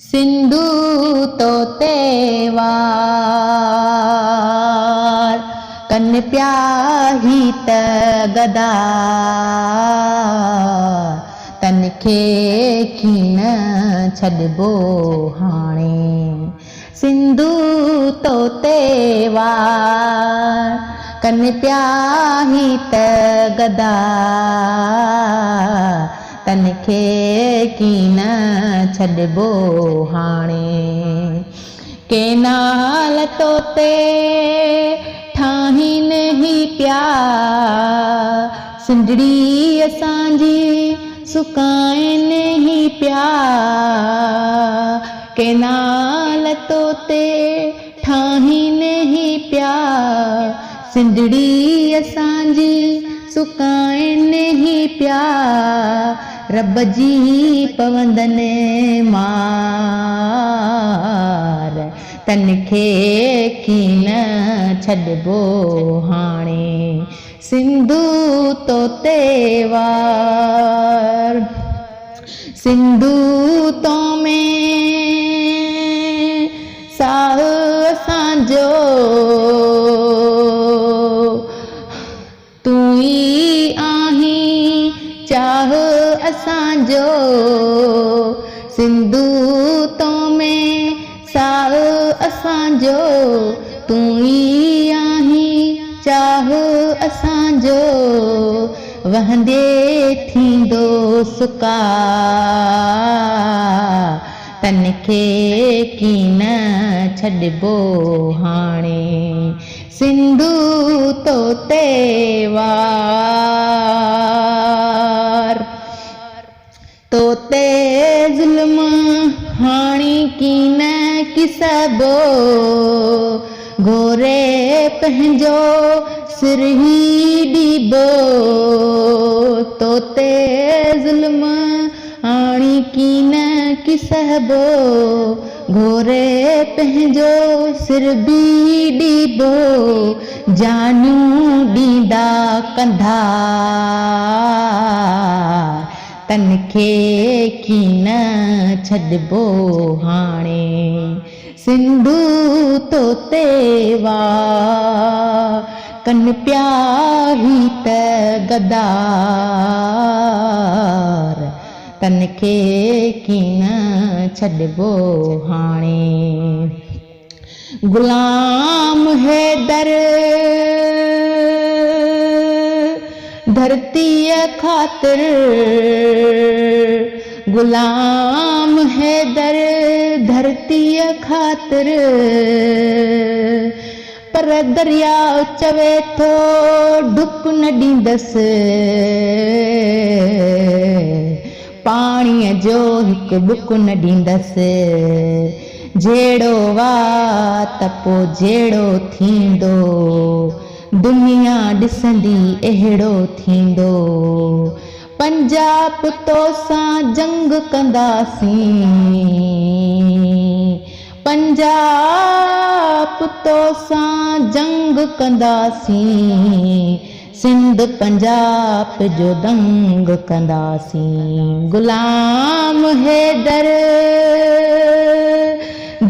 सिंधु तोते वार कन प्याही त गदा तनखे कीन छॾिबो हाणे। सिंधु तोते वार कन प्याही त गदा तनखे कीन छॾिबो हाणे। केनाल तोते ठाहीन ही पिया सिंधड़ी असांजी सुकाइन ही पिया। केनाल तोते ठाहीन ही पिया सिंधड़ी असांजी सुकाइन ही पिया। रब जी पवंदनि मार तनखे कीन छॾिबो हाणे। सिंधु तोते वार सिंधु तो में साह असांजो तू ई आहीं चाह असांजो। सिंधु तो में साह असांजो तू ई आहीं चाह असांजो। वहंदे थींदो सुकार तनखे कीन छॾिबो हाणे। सिंधु तोते वार तोते ज़ुल्म हाणी कीन किसबो घोरे पंहिंजो सिर ही ॾिबो। तोते ज़ुल्म हाणी कीन किसबो घोरे पंहिंजो सिर बि ॾिबो। जानूं ॾींदा कंधा तनखे कीन छॾिबो हाणे। सिंधु तोते वार कन प्याही त गदार तनखे कीन छॾिबो हाणे। गुलाम हैदर धरतीअ ख़ातिर गुलाम हैदर धरतीअ ख़ातिर पर दरियाव चवे थो डुक न ॾींदसि। पाणीअ जो हिकु बुक न ॾींदसि। जहिड़ो वात पोइ जहिड़ो थींदो दुनिया ॾिसंदी अहिड़ो थींदो। पंजाब तो सां जंग कंदासीं पंजाब तो सां जंग कंदासीं। सिंध पंजाब जो दंग कंदासीं। गुलाम हैदर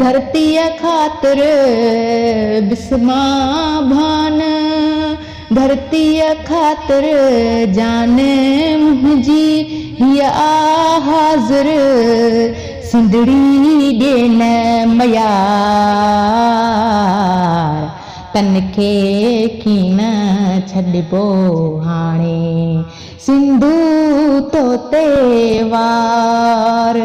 धरतीअ ख़ातिर बिस्मा भान धरतीअ ख़ातिर जान मुंहिंजी हीअ हाज़िर। सिंधड़ी ॾियण मयार तनखे कीन छॾिबो हाणे। सिंधु तोते वार।